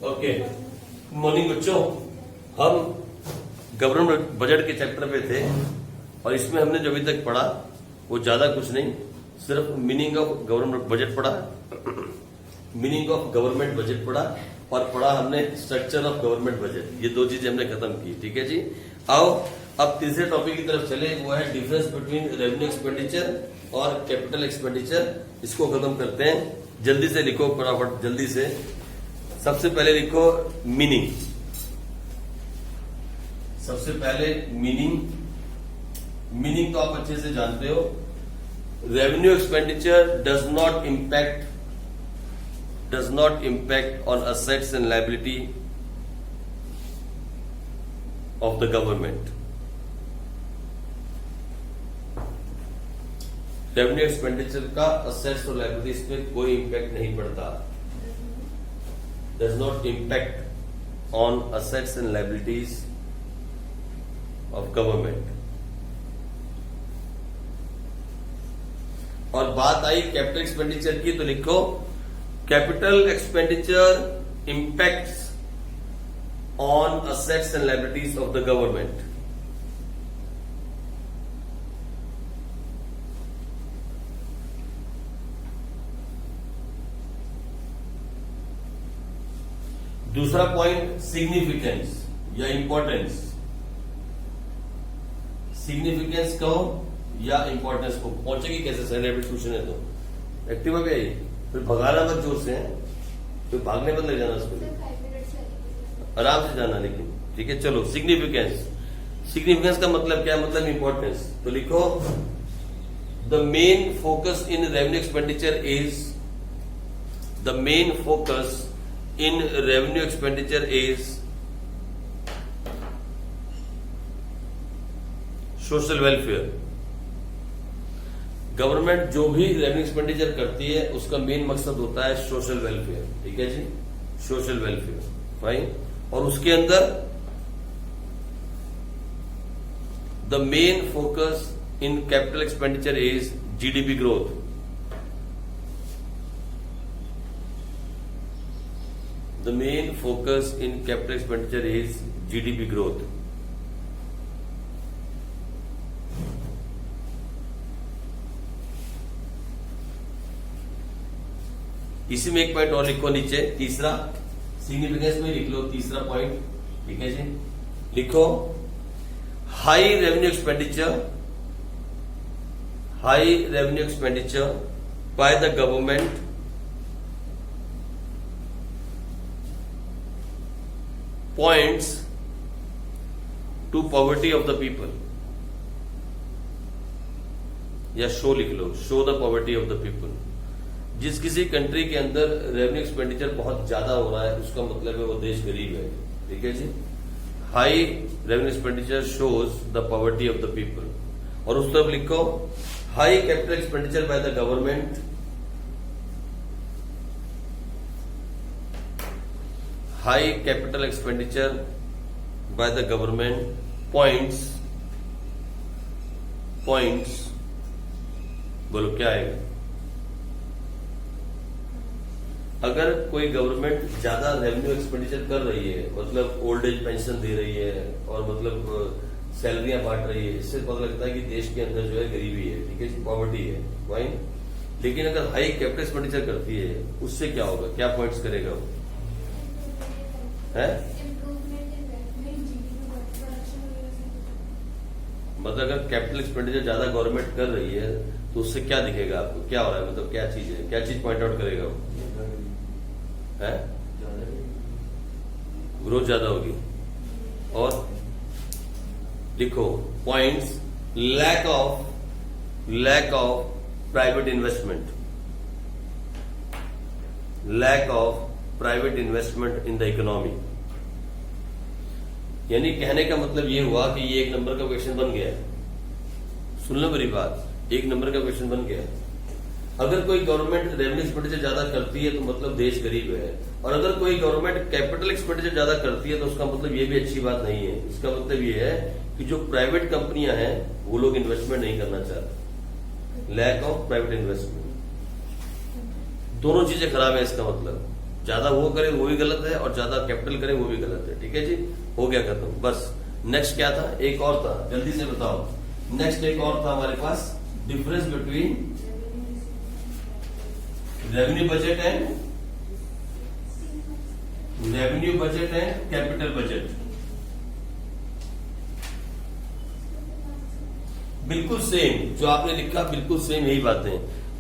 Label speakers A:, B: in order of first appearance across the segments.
A: Okay, morning बच्चों। हम government budget के चैप्टर पे थे और इसमें हमने जो अभी तक पढ़ा वो ज्यादा कुछ नहीं, सिर्फ मीनिंग ऑफ गवर्नमेंट बजट पढ़ा, मीनिंग ऑफ गवर्नमेंट बजट पढ़ा और पढ़ा हमने स्ट्रक्चर ऑफ गवर्नमेंट बजट। ये दो चीजें हमने खत्म की। ठीक है जी। आओ अब तीसरे टॉपिक की तरफ चले, वो है डिफरेंस बिटवीन रेवेन्यू एक्सपेंडिचर और कैपिटल एक्सपेंडिचर। इसको खत्म करते हैं। जल्दी से लिखो, फटाफट जल्दी से। सबसे पहले लिखो मीनिंग। सबसे पहले मीनिंग। मीनिंग तो आप अच्छे से जानते हो। Revenue expenditure does not impact on assets and liability of the government. Revenue expenditure का असेट्स और लायबिलिटीज पे कोई इम्पैक्ट नहीं पड़ता। Does not impact on assets and liabilities of government. और बात आई कैपिटल एक्सपेंडिचर की, तो लिखो capital expenditure impacts on assets and liabilities of the government. दूसरा पॉइंट सिग्निफिकेंस या इंपॉर्टेंस। सिग्निफिकेंस कहो या इंपॉर्टेंस को पहुंचेगी कैसे? सैलरी ट्यूशन है तो एक्टिवा पे आई, फिर भगाना मत जोर से, फिर भागने मत ले जाना उसको, आराम से जाना। लेकिन ठीक है, चलो। सिग्निफिकेंस। सिग्निफिकेंस का मतलब क्या? मतलब इंपॉर्टेंस। तो लिखो the main focus in revenue expenditure is the main focus in revenue expenditure is social welfare। Government जो भी रेवेन्यू एक्सपेंडिचर करती है उसका मेन मकसद होता है सोशल वेलफेयर। ठीक है जी, सोशल वेलफेयर। फाइन। और उसके अंदर the main focus in capital expenditure is GDP growth. The main focus in capital expenditure is GDP growth। इसी में एक पॉइंट और लिखो नीचे, तीसरा। सिग्निफिकेंस में लिख लो तीसरा पॉइंट। ठीक है जी। लिखो high revenue expenditure by the government points to poverty of the people। या शो लिख लो, show the poverty of the people. जिस किसी कंट्री के अंदर रेवेन्यू एक्सपेंडिचर बहुत ज्यादा हो रहा है उसका मतलब है वो देश गरीब है। ठीक है जी। High revenue expenditure shows the poverty of the people. और उस तरफ लिखो high capital expenditure by the government high capital expenditure by the government points बोलो क्या आएगा? अगर कोई गवर्नमेंट ज्यादा रेवेन्यू एक्सपेंडिचर कर रही है, मतलब ओल्ड एज पेंशन दे रही है और मतलब सैलरियां बांट रही है, इससे पता लगता है कि देश के अंदर जो है गरीबी है। ठीक है, पॉवर्टी है। फाइन। लेकिन अगर हाई कैपिटल एक्सपेंडिचर करती है उससे क्या होगा? क्या पॉइंट्स करेगा वो? है मतलब अगर कैपिटल एक्सपेंडिचर ज्यादा गवर्नमेंट कर रही है तो उससे क्या दिखेगा आपको? क्या हो रहा है? मतलब क्या चीज है? क्या चीज पॉइंट आउट करेगा वो? है ग्रोथ ज्यादा होगी। और लिखो points lack of private investment. Lack of private investment in the economy. यानी कहने का मतलब ये हुआ कि ये एक नंबर का क्वेश्चन बन गया। सुन लो मेरी बात, एक नंबर का क्वेश्चन बन गया। अगर कोई गवर्नमेंट रेवेन्यू एक्सपेंडिचर ज्यादा करती है तो मतलब देश गरीब है, और अगर कोई गवर्नमेंट कैपिटल एक्सपेंडिचर ज्यादा करती है तो उसका मतलब ये भी अच्छी बात नहीं है। इसका मतलब ये है कि जो प्राइवेट कंपनियां हैं वो लोग इन्वेस्टमेंट नहीं करना चाहते। लैक ऑफ प्राइवेट इन्वेस्टमेंट, दोनों चीजें खराब है इसका मतलब। ज्यादा वो करे वो भी गलत है और ज्यादा कैपिटल करे वो भी गलत है। ठीक है जी, हो गया खत्म। बस नेक्स्ट क्या था, एक और था, जल्दी से बताओ। नेक्स्ट एक और था हमारे पास, difference between revenue budget and capital budget. बिल्कुल सेम जो आपने लिखा, बिल्कुल सेम यही बातें।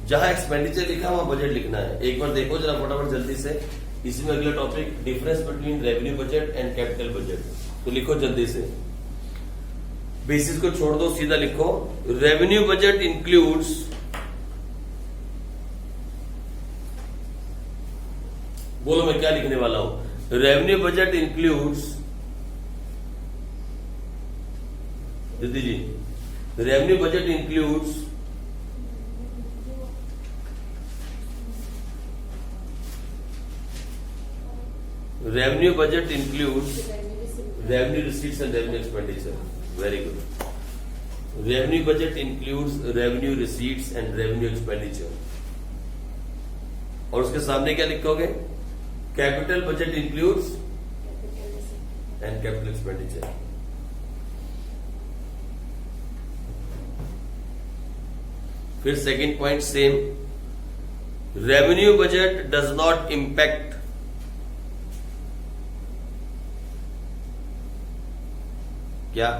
A: जहां एक्सपेंडिचर लिखा वहां बजट लिखना है। एक बार देखो जरा फटाफट जल्दी से। इसी में अगला topic, difference between revenue budget and capital budget. तो लिखो जल्दी से, बेसिस को छोड़ दो, सीधा लिखो। रेवेन्यू बजट इंक्लूड्स बोलो मैं क्या लिखने वाला हूं। रेवेन्यू बजट इंक्लूड्स, दीदी जी, revenue budget includes revenue budget includes revenue receipts and revenue expenditure. Very good. Revenue budget includes revenue receipts and revenue expenditure. और उसके सामने क्या लिखोगे, capital budget includes and capital expenditure. फिर second point same, revenue budget does not impact, क्या,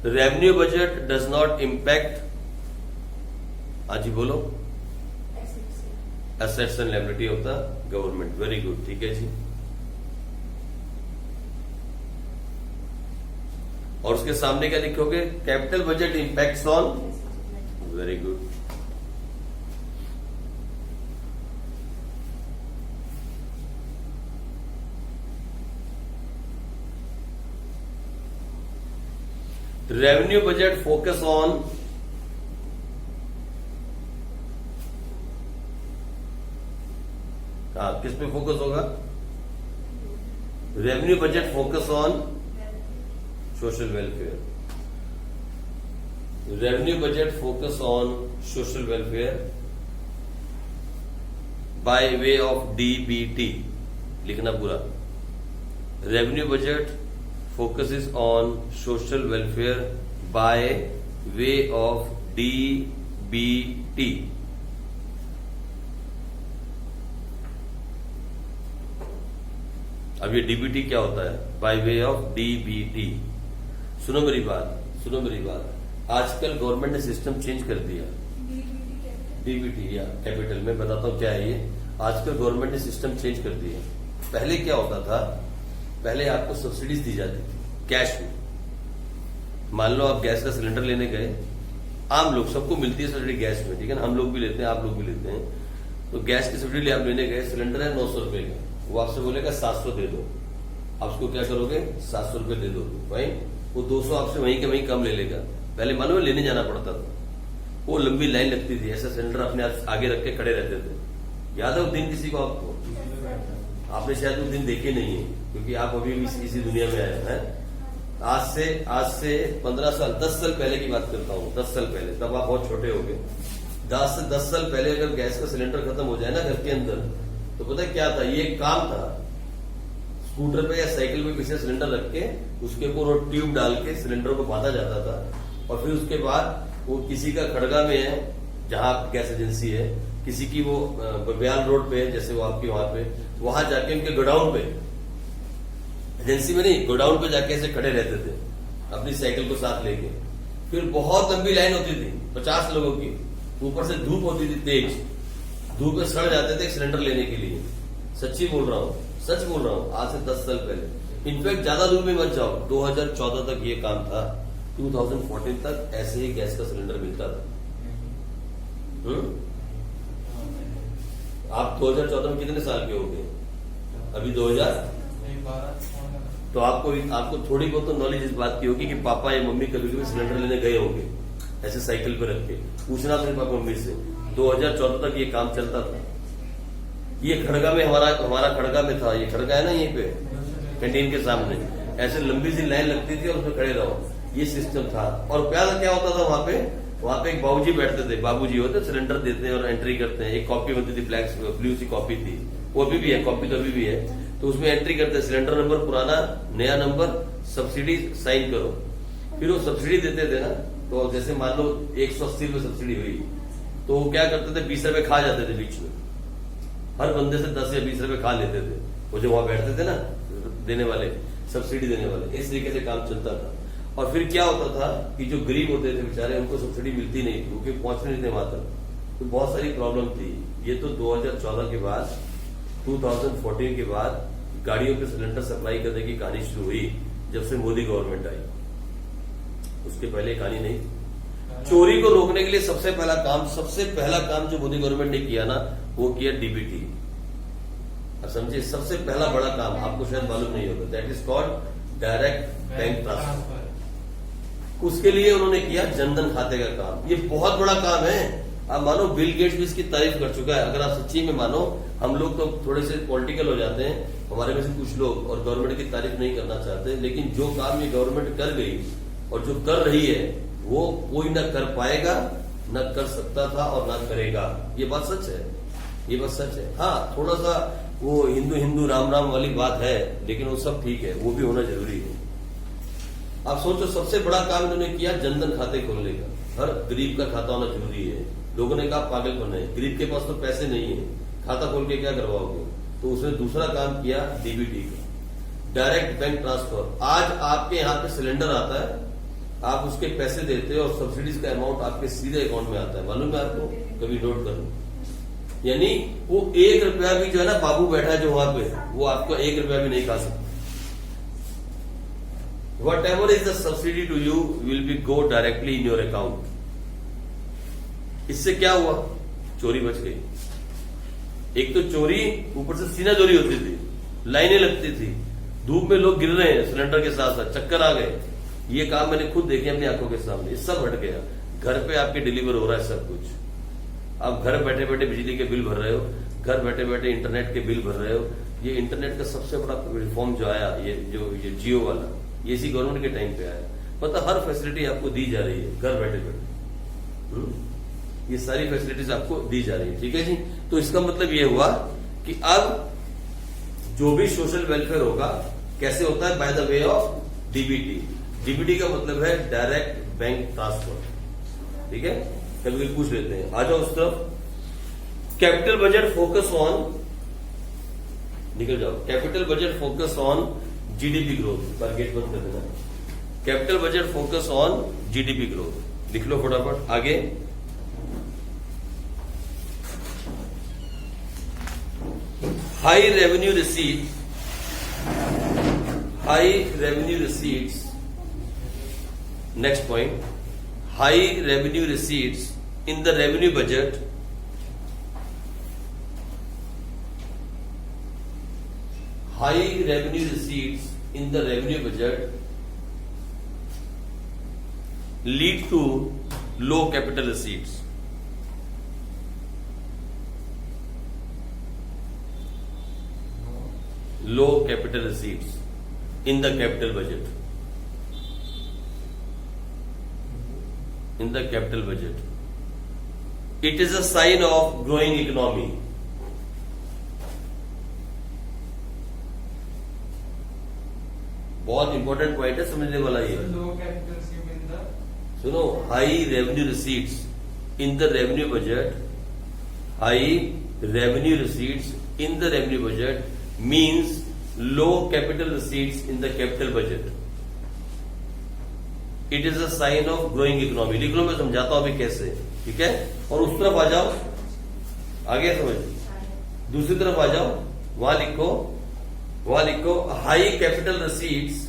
A: revenue budget does not impact, आज ही बोलो, assets and liability of the government. Very good, ठीक है जी। और उसके सामने क्या लिखोगे, capital budget impacts on, very good. Revenue budget focus on, किस पे फोकस होगा, revenue budget focus on social welfare. Revenue budget focus on social welfare by way of DBT, लिखना पूरा। Revenue budget focuses on social welfare by way of DBT. अब ये DBT क्या होता है, by way of DBT। सुनो मेरी बात, आजकल गवर्नमेंट ने सिस्टम चेंज कर दिया। DBT या कैपिटल, में बताता हूं क्या है ये। आजकल गवर्नमेंट ने सिस्टम चेंज कर दिया। पहले क्या होता था, पहले आपको सब्सिडीज दी जाती थी कैश में। मान लो आप गैस का सिलेंडर लेने गए, आम लोग, सबको मिलती है सब्सिडी गैस में, ठीक है ना, हम लोग भी लेते हैं, आप लोग भी लेते हैं। तो गैस की सब्सिडी आप लेने गए, सिलेंडर है 900 रुपए का, वो आपसे बोलेगा 700 दे दो। आप उसको क्या करोगे, 700 रुपए दे दो भाई, वो 200 आपसे वहीं के वहीं कम ले लेगा। पहले मालूम है लेने जाना पड़ता था, वो लंबी लाइन लगती थी, ऐसा सिलेंडर अपने आगे रख के खड़े रहते थे। याद है वो दिन किसी को आपको? आपने शायद वो दिन देखे नहीं है, क्योंकि आप अभी भी इसी दुनिया में आए हैं। आज से 15 साल 10 साल पहले की बात करता हूँ, 10 साल पहले, तब आप बहुत छोटे हो गए। 10 साल पहले अगर गैस का सिलेंडर खत्म हो जाए ना घर के अंदर, तो पता है क्या था, ये एक काम था, स्कूटर पे या साइकिल पे पीछे सिलेंडर रख के उसके ऊपर ट्यूब डाल के सिलेंडर को बांधा जाता था। और फिर उसके बाद वो किसी का खड़गा में है जहां गैस एजेंसी है, किसी की वो बब्याल रोड पे है जैसे वो आपकी वहां पे, वहां जाके उनके गोडाउन पे, एजेंसी में नहीं, गोडाउन पे जाके ऐसे खड़े रहते थे अपनी साइकिल को साथ लेके। फिर बहुत लंबी लाइन होती थी 50 लोगों की, ऊपर से धूप होती थी तेज, धूप में सड़ जाते थे सिलेंडर लेने के लिए। सच्ची बोल रहा हूँ, सच बोल रहा हूँ, आज से 10 साल पहले। इनफैक्ट ज्यादा दूर में मत जाओ, 2014 तक ये काम था, 2014 तक ऐसे ही गैस का सिलेंडर मिलता था। आप 2014 में कितने साल के हो गए? अभी 2000। तो आपको थोड़ी बहुत तो नॉलेज इस बात की होगी कि पापा या मम्मी कभी कभी सिलेंडर लेने गए होंगे ऐसे साइकिल पर रख के, पूछना था पापा मम्मी से। 2014 तक ये काम चलता था। ये खड़गा में हमारा खड़गा में था, ये खड़गा है ना यहीं पे कैंटीन के सामने, ऐसे लंबी सी लाइन लगती थी और उसमें खड़े रहो, ये सिस्टम था। और प्यार क्या होता था वहां पे एक बाबूजी बैठते थे, बाबूजी होते सिलेंडर देते हैं और एंट्री करते हैं। एक कॉपी होती थी, ब्लू सी कॉपी थी, वो अभी भी है, कॉपी तो अभी भी है। तो उसमें एंट्री करते हैं सिलेंडर नंबर पुराना, नया नंबर, सब्सिडी, साइन करो। फिर वो सब्सिडी देते थे ना, तो जैसे मान लो 180 रुपए सब्सिडी हुई, तो वो क्या करते थे, 20 रुपए खा जाते थे बीच में। हर बंदे से 10 या 20 रुपए खा लेते थे, वो जो वहां बैठते थे ना देने वाले, सब्सिडी देने वाले। इस तरीके से काम चलता था। और फिर क्या होता था कि जो गरीब होते थे बेचारे, उनको सब्सिडी मिलती नहीं थी, क्योंकि पहुंचने नहीं थे वहां तक, तो बहुत सारी प्रॉब्लम थी। ये तो 2014 के बाद, 2014 के बाद गाड़ियों पे सिलेंडर सप्लाई करने की कहानी शुरू हुई, जब से मोदी गवर्नमेंट आई। उसके पहले कहानी नहीं। चोरी को रोकने के लिए सबसे पहला काम जो मोदी गवर्नमेंट ने किया ना, वो किया डीबीटी। समझिए, सबसे पहला बड़ा काम, आपको शायद मालूम नहीं होगा, that is called direct bank transfer. उसके लिए उन्होंने किया जनधन खाते का काम। ये बहुत बड़ा काम है। आप मानो बिल गेट्स भी इसकी तारीफ कर चुका है। अगर आप सच्ची में मानो, हम लोग तो थोड़े से पॉलिटिकल हो जाते हैं, हमारे में से कुछ लोग, और गवर्नमेंट की तारीफ नहीं करना चाहते, लेकिन जो काम ये गवर्नमेंट कर गई और जो कर रही है, वो कोई न कर पाएगा, न कर सकता था और न करेगा। ये बात सच है, ये बात सच है। हाँ, थोड़ा सा वो हिंदू हिंदू राम राम वाली बात है, लेकिन वो सब ठीक है, वो भी होना जरूरी है। आप सोचो, सबसे बड़ा काम इन्होंने किया जनधन खाते खोलने का। हर गरीब का खाता होना जरूरी है। लोगों ने कहा पागलपन है, गरीब के पास तो पैसे नहीं है, खाता खोल के क्या करवाओगे? तो उसने दूसरा काम किया डीबीटी का, डायरेक्ट बैंक ट्रांसफर। आज आपके यहाँ पे सिलेंडर आता है, आप उसके पैसे देते हो और सब्सिडीज का अमाउंट आपके सीधे अकाउंट में आता है। मालूम है आपको? कभी नोट कर लो। यानी वो 1 रुपया भी जो है ना, बाबू बैठा है जो वहां पे, वो आपको 1 रुपया भी नहीं खा सकता। Whatever is the subsidy to you will be go directly in your account. इससे क्या हुआ? चोरी बच गई। एक तो चोरी, ऊपर से सीना चोरी होती थी, लाइनें लगती थी, धूप में लोग गिर रहे हैं सिलेंडर के साथ साथ, चक्कर आ गए। ये काम मैंने खुद देखे अपनी आंखों के सामने। ये सब हट गया। घर पे आपके डिलीवर हो रहा है सब कुछ। आप घर बैठे बैठे बिजली के बिल भर रहे हो, घर बैठे बैठे इंटरनेट के बिल भर रहे हो। ये इंटरनेट का सबसे बड़ा रिफॉर्म जो आया, ये जियो वाला, ये इसी गवर्नमेंट के टाइम पे आया। मतलब हर फैसिलिटी आपको दी जा रही है घर बैठे बैठे। ये सारी फैसिलिटीज आपको दी जा रही है, ठीक है जी। तो इसका मतलब ये हुआ कि अब जो भी सोशल वेलफेयर होगा, कैसे होता है? By the way of DBT. DBT का मतलब है डायरेक्ट बैंक ट्रांसफर, ठीक है। कभी कभी पूछ लेते हैं, आ जाओ उस तरफ। कैपिटल बजट फोकस ऑन, निकल जाओ। Capital budget focus on GDP growth. पर गेट बंद कर देना। Capital budget focus on GDP growth, लिख लो फटाफट। आगे high revenue receipt, high revenue receipts, next point, high revenue receipts in the revenue budget high revenue receipts in the revenue budget lead to low capital receipts. Low capital receipts in the capital budget. In the capital budget. It is a sign of growing economy. बहुत important point है, समझने वाला ये। सुनो, high revenue receipts in the revenue budget, high revenue receipts in the revenue budget means low capital receipts in the capital budget. It is a sign of growing economy. लिख लो, मैं समझाता हूं अभी कैसे, ठीक है। और उस तरफ आ जाओ, आगे समझ। दूसरी तरफ आ जाओ, वहां लिखो high capital receipts,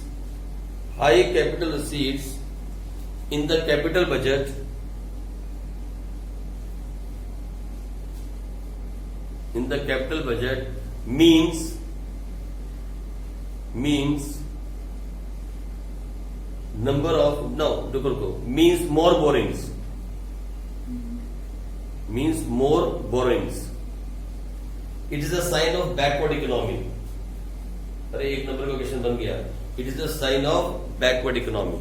A: high capital receipts in the capital budget, in the capital budget means number of, no, रुको, means more borrowings, means more borrowings. It is a sign of backward economy. अरे एक number का question बन गया। It is a sign of backward economy.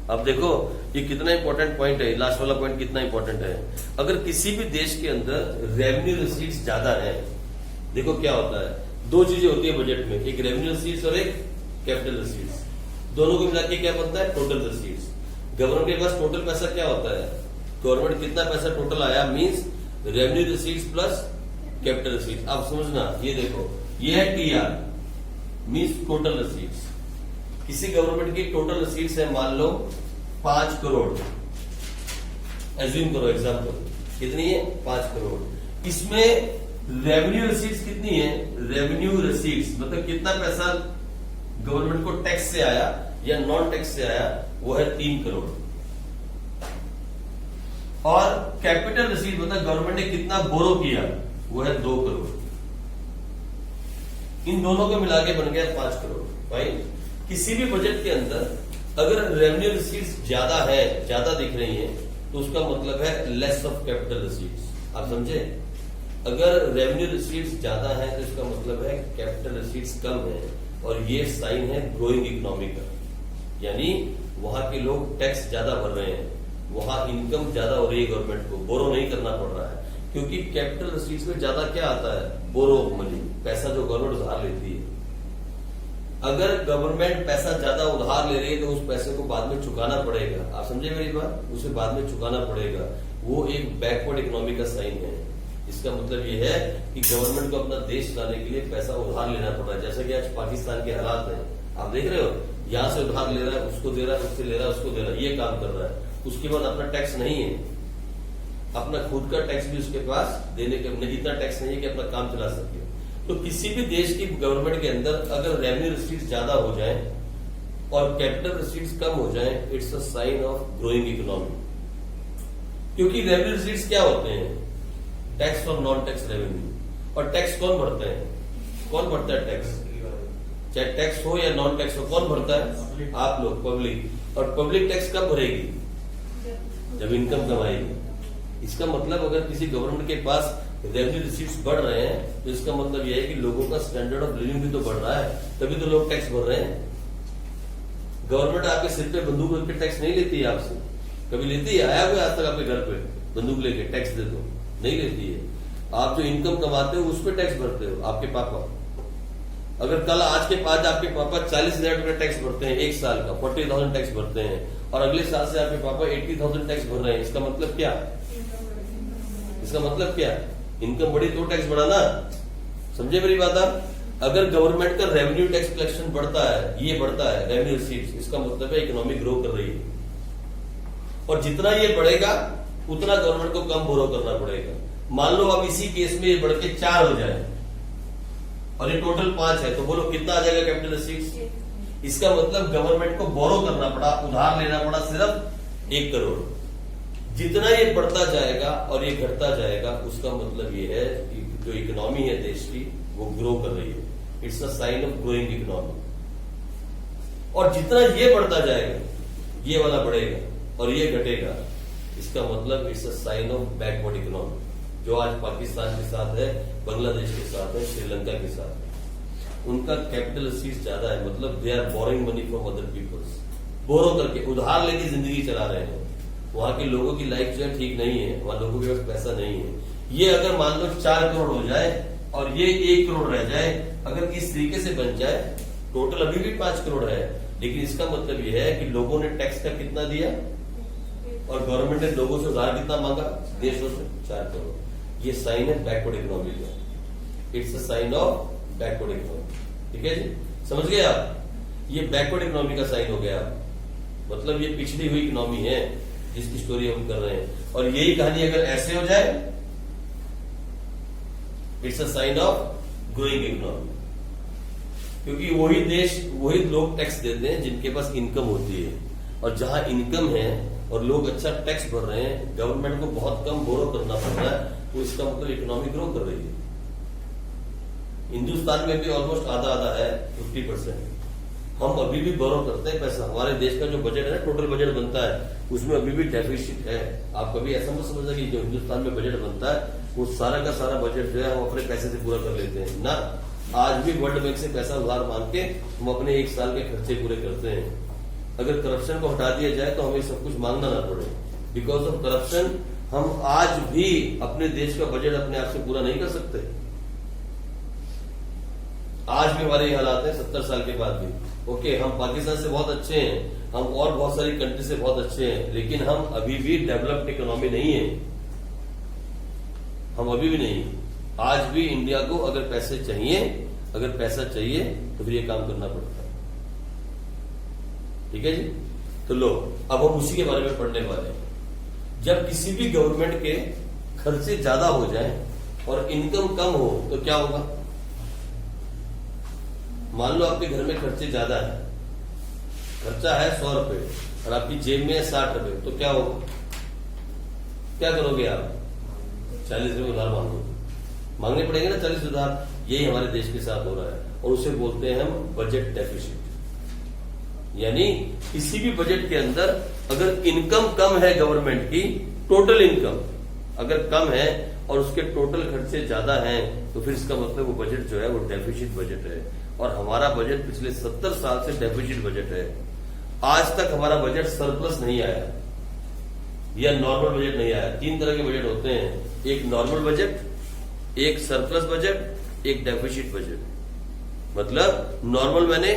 A: अब देखो, ये कितना इंपॉर्टेंट पॉइंट है, लास्ट वाला पॉइंट कितना इंपॉर्टेंट है। अगर किसी भी देश के अंदर रेवेन्यू रिसीट्स ज्यादा है, देखो क्या होता है, दो चीजें होती है बजट में, एक रेवेन्यू रिसीट्स और एक कैपिटल रिसीट्स। दोनों को मिला के क्या बनता है, टोटल रिसीट्स। गवर्नमेंट के पास टोटल पैसा क्या होता है, गवर्नमेंट कितना पैसा टोटल आया means revenue receipts plus capital receipts. आप समझना, ये देखो ये है टीआर मींस टोटल रिसीट्स। किसी गवर्नमेंट की टोटल रिसीट्स है मान लो 5 करोड़, एज्यूम करो एग्जांपल, कितनी है 5 करोड़। इसमें रेवेन्यू रिसीट्स कितनी है, रेवेन्यू रिसीट्स मतलब कितना पैसा गवर्नमेंट को टैक्स से आया या नॉन टैक्स से आया, वो है 3 करोड़। और कैपिटल रिसीट मतलब गवर्नमेंट ने कितना बोरो किया, वो है 2 करोड़। इन दोनों को मिला के बन गया 5 करोड़। भाई किसी भी बजट के अंदर अगर रेवेन्यू रिसीट्स ज्यादा है, ज्यादा दिख रही है, तो उसका मतलब है लेस ऑफ कैपिटल रिसीट्स। आप समझे, अगर रेवेन्यू रिसीट्स ज्यादा है तो इसका मतलब है कैपिटल रिसीट्स कम है, और ये साइन है ग्रोइंग इकोनॉमी का, यानी वहां के लोग टैक्स ज्यादा भर रहे हैं, वहां इनकम ज्यादा हो रही है, गवर्नमेंट को बोरो नहीं करना पड़ रहा है। क्योंकि कैपिटल रिसीट्स में ज्यादा क्या आता है, बोरो मनी, पैसा जो गवर्नमेंट उधार लेती है। अगर गवर्नमेंट पैसा ज्यादा उधार ले रही है तो उस पैसे को बाद में चुकाना पड़ेगा। आप समझे मेरी बात, उसे बाद में चुकाना पड़ेगा। वो एक बैकवर्ड इकोनॉमी का साइन है। इसका मतलब ये है कि गवर्नमेंट को अपना देश चलाने के लिए पैसा उधार लेना पड़ रहा है। जैसा कि आज पाकिस्तान के हालात हैं, आप देख रहे हो, यहां से उधार ले रहा है, उसको दे रहा है, उससे ले रहा है, उसको दे रहा है, ये काम कर रहा है। उसके बाद अपना टैक्स नहीं है, अपना खुद का टैक्स भी उसके पास देने के नहीं, इतना टैक्स नहीं है कि अपना काम चला सके। तो किसी भी देश की गवर्नमेंट के अंदर अगर रेवेन्यू रिसीट्स ज्यादा हो जाए और कैपिटल रिसीट्स कम हो जाए, it's a sign of growing economy. क्योंकि रेवेन्यू रिसीट्स क्या होते हैं, टैक्स और नॉन टैक्स रेवेन्यू। और टैक्स कौन भरता है, कौन भरता है टैक्स, चाहे टैक्स हो या नॉन टैक्स हो, कौन भरता है, आप लोग, पब्लिक। और पब्लिक टैक्स कब भरेगी, जब इनकम कमाएगी। इसका मतलब अगर किसी गवर्नमेंट के पास रेवेन्यू रिसीट्स बढ़ रहे हैं तो इसका मतलब यह है कि लोगों का स्टैंडर्ड ऑफ लिविंग भी तो बढ़ रहा है, तभी तो लोग टैक्स भर रहे हैं। गवर्नमेंट आपके सिर पे बंदूक रख के टैक्स नहीं लेती है आपसे, कभी लेती है, आया हुआ आज तक आपके घर पे बंदूक लेके टैक्स दे दो, नहीं लेती है। आप जो इनकम कमाते हो उस पर टैक्स भरते हो, आपके पापा। अगर कल आज के बाद आपके पापा 40,000 रुपए टैक्स भरते हैं एक साल का, 40,000 टैक्स भरते हैं, और अगले साल से आपके पापा 80,000 टैक्स भर रहे हैं, इसका मतलब क्या, इसका मतलब क्या, इनकम बढ़ी तो टैक्स बढ़ा ना। समझे मेरी बात आप। अगर गवर्नमेंट का रेवेन्यू टैक्स कलेक्शन बढ़ता है, ये बढ़ता है रेवेन्यू रिसीट्स, इसका मतलब है इकोनॉमी ग्रो कर रही है। और जितना ये बढ़ेगा उतना गवर्नमेंट को कम बोरो करना पड़ेगा। मान लो अब इसी केस में ये बढ़ के 4 हो जाए और ये टोटल 5 है, तो बोलो कितना आ जाएगा कैपिटल रिसीट्स। इसका मतलब गवर्नमेंट को बोरो करना पड़ा, उधार लेना पड़ा सिर्फ 1 करोड़। जितना ये बढ़ता जाएगा और ये घटता जाएगा, उसका मतलब ये है कि जो इकोनॉमी है देश की वो ग्रो कर रही है। It's a sign of growing economy. और जितना ये बढ़ता जाएगा, ये वाला बढ़ेगा और ये घटेगा, इसका मतलब it's a sign of backward economy. जो आज पाकिस्तान के साथ है, बांग्लादेश के साथ है, श्रीलंका के साथ है, उनका कैपिटल रिसीट्स ज्यादा है, मतलब they are borrowing money from other peoples. Borrow करके उधार लेके जिंदगी चला रहे हैं। वहां के लोगों की लाइफ जो है ठीक नहीं है, वहां लोगों के पास पैसा नहीं है। ये अगर मान लो 4 करोड़ हो जाए और ये 1 करोड़ रह जाए, अगर इस तरीके से बन जाए, टोटल अभी भी 5 करोड़ है, लेकिन इसका मतलब ये है कि लोगों ने टैक्स का कितना दिया और गवर्नमेंट ने लोगों से उधार कितना मांगा, देशों से 4 करोड़। ये साइन है बैकवर्ड इकोनॉमी का। It's a sign of backward economy. ठीक है जी, समझ गए आप। ये बैकवर्ड इकोनॉमी का साइन हो गया, मतलब ये पिछड़ी हुई इकोनॉमी है जिसकी स्टोरी हम कर रहे हैं। और यही कहानी अगर ऐसे हो जाए, it's a sign of growing economy. क्योंकि वही देश, वही लोग टैक्स देते हैं जिनके पास इनकम होती है। और जहां इनकम है और लोग अच्छा टैक्स भर रहे हैं, गवर्नमेंट को बहुत कम बोरो करना पड़ रहा है, तो इसका मतलब इकोनॉमी ग्रो कर रही है। हिंदुस्तान में भी ऑलमोस्ट आधा आधा है, 50%। हम अभी भी बोरो करते हैं पैसा। हमारे देश का जो बजट है, टोटल बजट बनता है, उसमें अभी भी डेफिसिट है। आप कभी ऐसा मत समझना कि जो हिंदुस्तान में बजट बनता है वो सारा का सारा बजट जो है हम अपने पैसे से पूरा कर लेते हैं ना। आज भी वर्ल्ड बैंक से पैसा उधार मांग के हम अपने 1 साल के खर्चे पूरे करते हैं। अगर करप्शन को हटा दिया जाए तो हमें सब कुछ मांगना ना पड़े। बिकॉज ऑफ करप्शन हम आज भी अपने देश का बजट अपने आप से पूरा नहीं कर सकते। आज भी हमारे ये हालात हैं 70 साल के बाद भी। ओके, हम पाकिस्तान से बहुत अच्छे हैं, हम और बहुत सारी कंट्री से बहुत अच्छे हैं, लेकिन हम अभी भी डेवलप्ड इकोनॉमी नहीं है, हम अभी भी नहीं। आज भी इंडिया को अगर पैसा चाहिए तो फिर ये काम करना पड़ता है। ठीक है जी। तो लो, अब हम उसी के बारे में पढ़ने वाले हैं। जब किसी भी गवर्नमेंट के खर्चे ज्यादा हो जाए और इनकम कम हो तो क्या होगा? मान लो आपके घर में खर्चे ज्यादा है, खर्चा है 100 रुपए और आपकी जेब में है 60 रुपए, तो क्या होगा? क्या करोगे आप? 40 रुपए उधार मांगने पड़ेंगे ना, 40 उधार। यही हमारे देश के साथ हो रहा है और उसे बोलते हैं हम बजट डेफिसिट। यानी किसी भी बजट के अंदर अगर इनकम कम है गवर्नमेंट की, टोटल इनकम अगर कम है और उसके टोटल खर्चे ज्यादा हैं, तो फिर इसका मतलब वो बजट जो है वो डेफिसिट बजट है। और हमारा बजट पिछले 70 साल से डेफिसिट बजट है। आज तक हमारा बजट सरप्लस नहीं आया या नॉर्मल बजट नहीं आया। 3 तरह के बजट होते हैं, एक नॉर्मल बजट, एक सरप्लस बजट, एक डेफिसिट बजट। मतलब नॉर्मल मैंने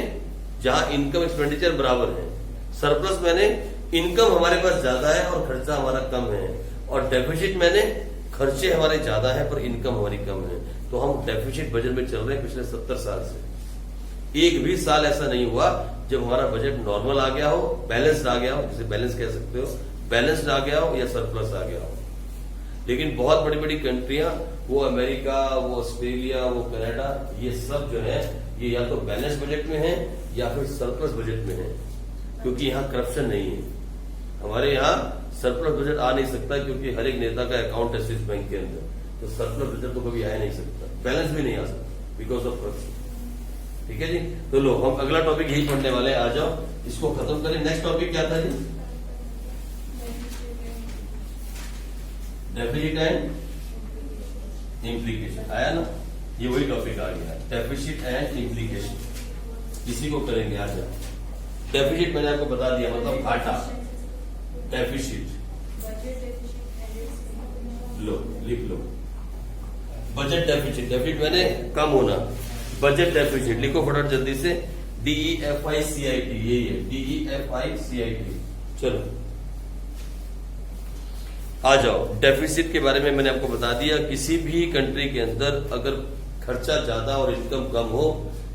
A: जहां इनकम एक्सपेंडिचर बराबर है, सरप्लस मैंने इनकम हमारे पास ज्यादा है और खर्चा हमारा कम है, और डेफिसिट मैंने खर्चे हमारे ज्यादा है पर इनकम हमारी कम है। तो हम डेफिसिट बजट में चल रहे हैं पिछले 70 साल से। एक भी साल ऐसा नहीं हुआ जब हमारा बजट नॉर्मल आ गया हो, बैलेंस्ड आ गया हो, जिसे बैलेंस कह सकते हो, बैलेंस्ड आ गया हो या सरप्लस आ गया हो। लेकिन बहुत बड़ी बड़ी कंट्रियां, वो अमेरिका, वो ऑस्ट्रेलिया, वो कनाडा, ये सब जो है ये या तो बैलेंस बजट में है या फिर सरप्लस बजट में है, क्योंकि यहाँ करप्शन नहीं है। हमारे यहाँ सरप्लस बजट आ नहीं सकता क्योंकि हर एक नेता का अकाउंट है स्विस बैंक के अंदर, तो सरप्लस बजट तो कभी आ नहीं सकता, बैलेंस भी नहीं आ सकता बिकॉज ऑफ करप्शन। ठीक है जी। तो लो, हम अगला टॉपिक यही पढ़ने वाले हैं। आ जाओ, इसको खत्म करें। नेक्स्ट टॉपिक क्या था जी? डेफिसिट एंड इम्प्लीकेशन आया ना, ये वही टॉपिक आ गया, डेफिसिट एंड इम्प्लीकेशन। इसी को करेंगे। आ जाओ, डेफिसिट मैंने आपको बता दिया, मतलब घाटा। डेफिसिट लो, लिख लो, बजट डेफिसिट। डेफिसिट मैंने कम होना, बजट डेफिसिट लिखो फटाफट जल्दी से। DEFICIT, यही है DEFICIT। चलो आ जाओ, डेफिसिट के बारे में मैंने आपको बता दिया। किसी भी कंट्री के अंदर अगर खर्चा ज्यादा और इनकम कम हो,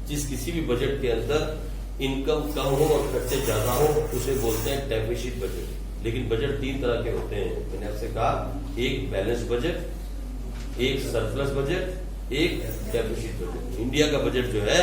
A: जिस किसी भी बजट के अंदर इनकम कम हो और खर्चे ज्यादा हो, उसे बोलते हैं डेफिसिट बजट। लेकिन बजट 3 तरह के होते हैं, मैंने आपसे कहा, एक बैलेंस बजट, एक सरप्लस बजट, एक डेफिसिट बजट। इंडिया का बजट जो है,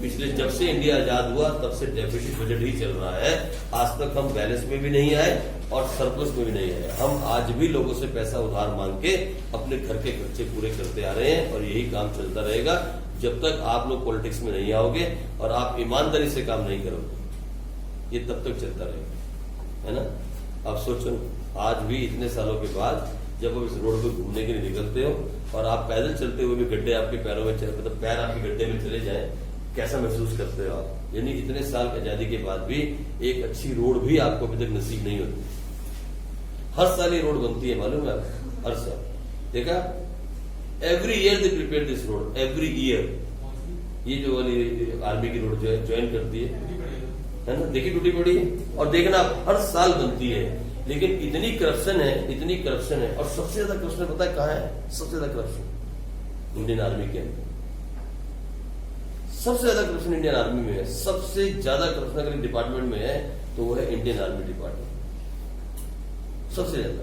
A: पिछले जब से इंडिया आजाद हुआ तब से डेफिसिट बजट ही चल रहा है। आज तक हम बैलेंस में भी नहीं आए और सरप्लस में भी नहीं आए। हम आज भी लोगों से पैसा उधार मांग के अपने घर के खर्चे पूरे करते आ रहे हैं और यही काम चलता रहेगा जब तक आप लोग पॉलिटिक्स में नहीं आओगे और आप ईमानदारी से काम नहीं करोगे। ये तब तक चलता रहेगा, है ना। अब सोचो, आज भी इतने सालों के बाद जब आप इस रोड पे घूमने के लिए निकलते हो और आप पैदल चलते हुए भी गड्ढे आपके पैरों में चले, मतलब पैर आपके गड्ढे में चले जाए, कैसा महसूस करते हो आप? यानी इतने साल आजादी के बाद भी एक अच्छी रोड भी आपको अभी तक नसीब नहीं होती। हर साल ये रोड बनती है, मालूम है आपको? हर साल देखा, every year they prepare this road, every year. ये जो वाली आर्मी की रोड जो है ज्वाइन करती है ना, देखिए टूटी पड़ी है, और देखना हर साल बनती है। लेकिन इतनी करप्शन है, इतनी करप्शन है, और सबसे ज्यादा करप्शन पता है कहाँ है? सबसे ज्यादा करप्शन इंडियन आर्मी के अंदर। सबसे ज्यादा करप्शन इंडियन आर्मी में है। सबसे ज्यादा करप्शन अगर डिपार्टमेंट में है तो वो है इंडियन आर्मी डिपार्टमेंट, सबसे ज्यादा।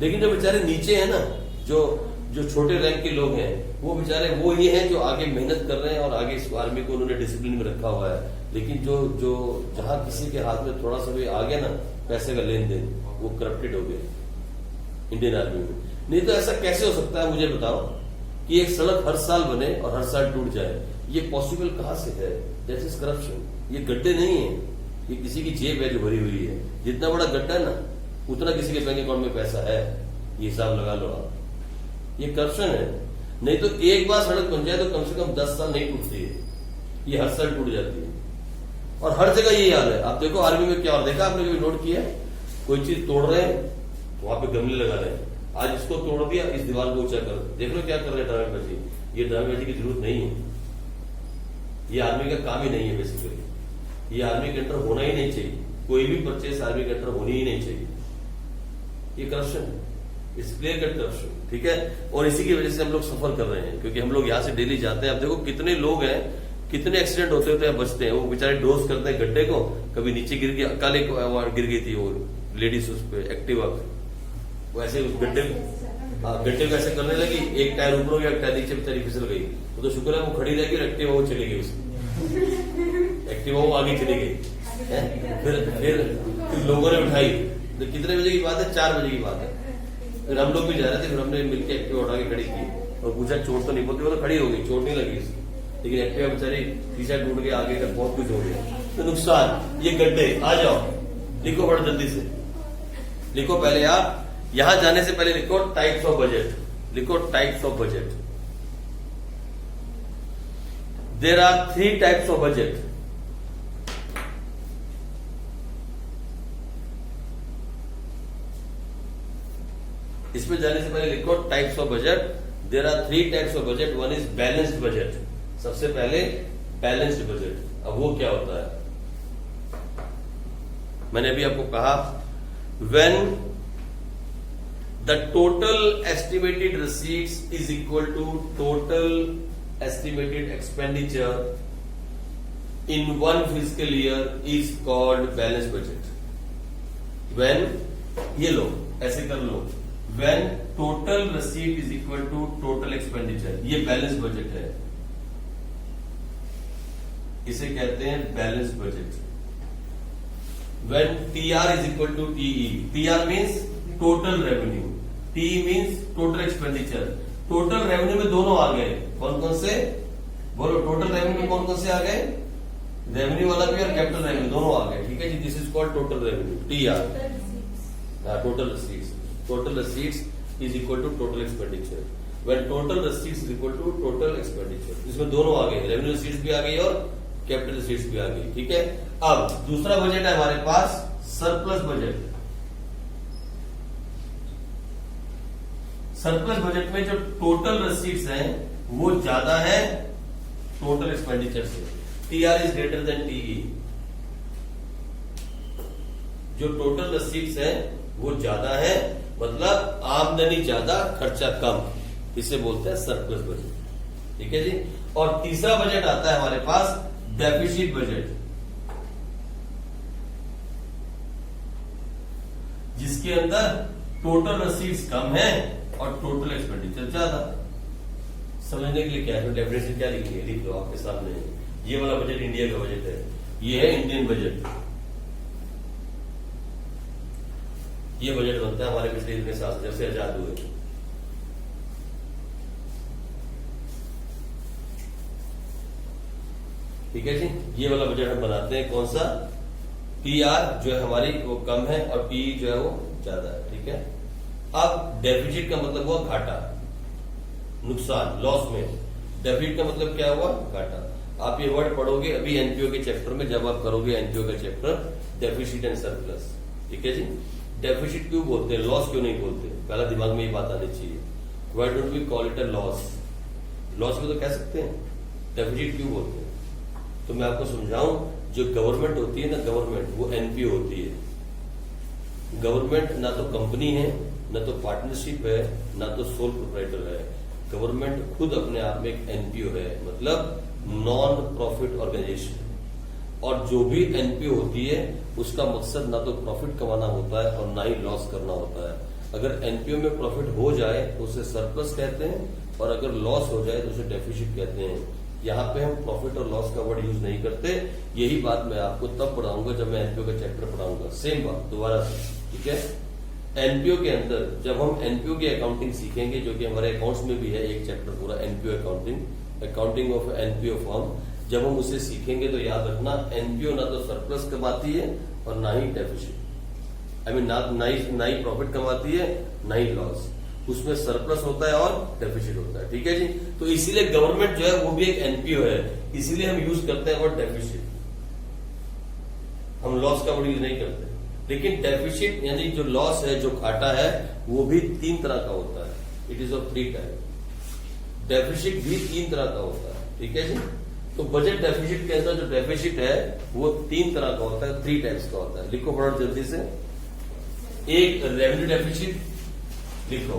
A: लेकिन जो बेचारे नीचे है ना, जो छोटे रैंक के लोग हैं, वो बेचारे वो ये हैं जो आगे मेहनत कर रहे हैं और आगे इस आर्मी को उन्होंने डिसिप्लिन में रखा हुआ है। लेकिन जो जहां किसी के हाथ में थोड़ा सा भी आ गया ना पैसे का लेन देन, वो करप्टेड हो गए इंडियन आर्मी में। नहीं तो ऐसा कैसे हो सकता है, मुझे बताओ, कि एक सड़क हर साल बने और हर साल टूट जाए? ये पॉसिबल कहां से है? That is corruption. ये गड्ढे नहीं है, ये किसी की जेब है जो भरी हुई है। जितना बड़ा गड्ढा है ना, उतना किसी के बैंक अकाउंट में पैसा है, ये हिसाब लगा लो आप। ये करप्शन है। नहीं तो एक बार सड़क बन जाए तो कम से कम 10 साल नहीं टूटती है, ये हर साल टूट जाती है। और हर जगह यही हाल है। आप देखो आर्मी में क्या और देखा आपने, कभी नोट किया है? कोई चीज तोड़ रहे हैं तो वहां पे गमले लगा रहे हैं, आज इसको तोड़ दिया, इस दीवार को ऊंचा कर, देख लो क्या कर रहे हैं ड्रामेबाजी। ये ड्रामेबाजी की जरूरत नहीं है, ये आर्मी का काम ही नहीं है बेसिकली, ये आर्मी के अंडर होना ही नहीं चाहिए, कोई भी परचेस आर्मी के अंडर होनी ही नहीं चाहिए। ये करप्शन है, इट्स क्लियर कट करप्शन, ठीक है। और इसी की वजह से हम लोग सफर कर रहे हैं, क्योंकि हम लोग यहाँ से डेली जाते हैं। अब देखो कितने लोग हैं, कितने एक्सीडेंट होते हैं बचते हैं, वो बेचारे डोज करते हैं गड्ढे को, कभी नीचे गिर गया, कल एक गिर गई थी वो लेडीज उस पे एक्टिवा पे, वैसे उस गड्ढे को ऐसे करने लगी, एक टायर ऊपर हो गया, एक टायर नीचे बेचारी फिसल गई। तो शुक्र है वो खड़ी रह गई और एक्टिवा वो चली गई, उसकी एक्टिवा वो आगे चली गई। फिर लोगों ने उठाई, तो कितने बजे की बात है? 4 बजे की बात है। फिर हम लोग भी जा रहे थे, फिर हमने मिलकर एक्टिवा उठा के खड़ी की और पूछा चोट तो नहीं पड़ती, वो तो खड़ी हो गई, चोट नहीं लगी इसकी, लेकिन एक्टिवा बेचारी शीशा टूट गया, आगे तक बहुत कुछ हो गया। तो नुकसान ये गड्ढे, आ जाओ लिखो बड़ा जल्दी से, लिखो पहले आप यहां जाने से पहले लिखो टाइप्स ऑफ बजट, लिखो types of budget. There are 3 types of budget. इसमें जाने से पहले लिखो types of budget. There are 3 types of budget. One is balanced budget, सबसे पहले बैलेंस्ड बजट। अब वो क्या होता है? मैंने अभी आपको कहा, when the total estimated receipts is equal to total estimated expenditure in one fiscal year is called balance budget. When, ये लो ऐसे कर लो, when total receipt is equal to total expenditure, ये बैलेंस बजट है, इसे कहते हैं balance budget. When TR is equal to TE, TR means total revenue, TE means total expenditure. Total revenue में दोनों आ गए, कौन कौन से? बोलो, टोटल रेवेन्यू में कौन कौन से आ गए? रेवेन्यू वाला भी और कैपिटल रेवेन्यू दोनों आ गए, ठीक है जी। This is called total revenue, TR, total receipts. Total receipts is equal to total expenditure. When total receipts is equal to total expenditure, इसमें दोनों आ गए, रेवेन्यू रिसीट्स भी आ गई और कैपिटल रिसीट्स भी आ गई, ठीक है। अब दूसरा बजट है हमारे पास सरप्लस बजट। सरप्लस बजट में जो टोटल रिसीट्स हैं वो ज्यादा है टोटल एक्सपेंडिचर से। TR is greater than TE। जो टोटल रिसीट्स है वो ज्यादा है, मतलब आमदनी ज्यादा खर्चा कम, इसे बोलते हैं सरप्लस बजट, ठीक है जी। और तीसरा बजट आता है हमारे पास डेफिसिट बजट, जिसके अंदर टोटल रिसीट्स कम है और टोटल एक्सपेंडिचर ज्यादा। समझने के लिए क्या है, डेफिनेशन क्या लिखी है, लिख लो आपके सामने। ये वाला बजट इंडिया का बजट है, ये है इंडियन बजट। ये बजट बनता है हमारे पिछले इतने साल जब से आजाद हुए, ठीक है जी। ये वाला बजट हम बनाते हैं, कौन सा? TR जो है हमारी वो कम है और PE जो है वो ज्यादा है, ठीक है। अब डेफिसिट का मतलब हुआ घाटा, नुकसान, लॉस में। डेफिसिट का मतलब क्या हुआ? घाटा। आप ये वर्ड पढ़ोगे अभी एनपीओ के चैप्टर में, जब आप करोगे एनपीओ का चैप्टर, डेफिसिट एंड सरप्लस, ठीक है जी। डेफिसिट क्यों बोलते हैं, लॉस क्यों नहीं बोलते? पहला दिमाग में ये बात आनी चाहिए। Why don't we call it a loss? Loss भी तो कह सकते हैं, डेफिसिट क्यों बोलते हैं? तो मैं आपको समझाऊं, जो गवर्नमेंट होती है ना, गवर्नमेंट वो एनपीओ होती है। गवर्नमेंट ना तो कंपनी है, ना तो पार्टनरशिप है, ना तो सोल प्रोप्राइटर है। गवर्नमेंट खुद अपने आप में एक एनपीओ है, मतलब नॉन प्रॉफिट ऑर्गेनाइजेशन। और जो भी एनपीओ होती है उसका मकसद ना तो प्रॉफिट कमाना होता है और ना ही लॉस करना होता है। अगर एनपीओ में प्रॉफिट हो जाए तो उसे सरप्लस कहते हैं, और अगर लॉस हो जाए तो उसे डेफिसिट कहते हैं। यहाँ पे हम प्रॉफिट और लॉस का वर्ड यूज नहीं करते। यही बात मैं आपको तब पढ़ाऊंगा जब मैं एनपीओ का चैप्टर पढ़ाऊंगा, सेम बात दोबारा से, ठीक है। एनपीओ के अंदर जब हम एनपीओ की अकाउंटिंग सीखेंगे, जो कि हमारे अकाउंट्स में भी है एक चैप्टर पूरा, NPO accounting, accounting of NPO form, जब हम उसे सीखेंगे तो याद रखना, एनपीओ ना तो सरप्लस कमाती है और ना ही डेफिसिट, आई मीन ना ही प्रॉफिट कमाती है ना ही लॉस। उसमें सरप्लस होता है और डेफिसिट होता है, ठीक है जी। तो इसीलिए गवर्नमेंट जो है वो भी एक एनपीओ है, इसीलिए हम यूज करते हैं वर्ड डेफिसिट। हम लॉस का वर्ड यूज नहीं करते। लेकिन डेफिसिट यानी जो लॉस है, जो घाटा है, वो भी 3 तरह का होता है। It is of 3 type. Deficit भी 3 तरह का होता है, ठीक है जी। तो बजट डेफिसिट के अंदर जो डेफिसिट है वो 3 तरह का होता है, 3 टाइप्स का होता है। लिखो बड़ा जल्दी से। एक रेवेन्यू डेफिसिट लिखो,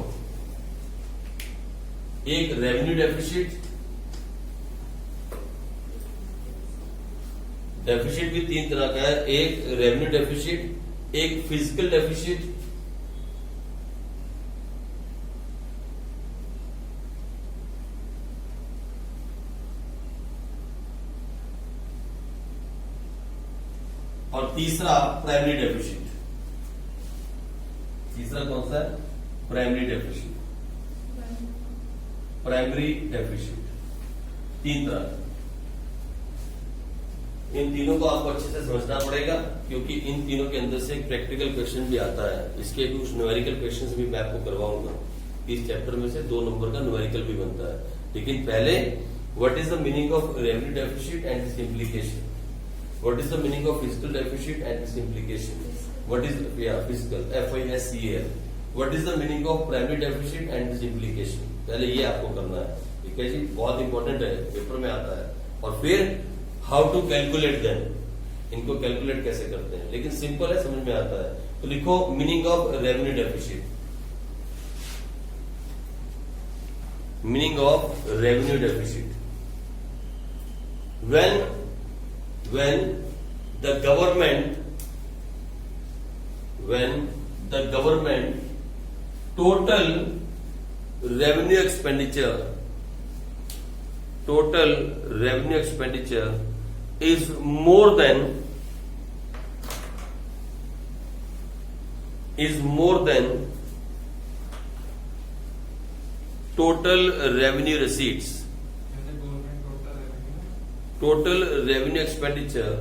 A: एक रेवेन्यू डेफिसिट। डेफिसिट भी 3 तरह का है, एक रेवेन्यू डेफिसिट, एक फिजिकल डेफिसिट, और तीसरा प्राइमरी डेफिसिट। तीसरा कौन सा है? Primary deficit. प्राइमरी डेफिसिट 3 तरह। इन तीनों को आपको अच्छे से समझना पड़ेगा, क्योंकि इन तीनों के अंदर से एक प्रैक्टिकल क्वेश्चन भी आता है। इसके कुछ न्यूमेरिकल क्वेश्चंस भी मैं आपको करवाऊंगा। इस चैप्टर में से 2 नंबर का न्यूमेरिकल भी बनता है। लेकिन पहले what is the meaning of revenue deficit and it's implication? What is the meaning of physical deficit and it's implication? What is physical FISCAL? What is the meaning of primary deficit and it's implication? पहले ये आपको करना है, ठीक है जी। बहुत important है, paper में आता है। और फिर हाउ टू कैलकुलेट देम, इनको कैलकुलेट कैसे करते हैं, लेकिन सिंपल है, समझ में आता है। तो लिखो meaning of revenue deficit. Meaning of revenue deficit, when the government total revenue expenditure is more than total revenue receipts. Total revenue expenditure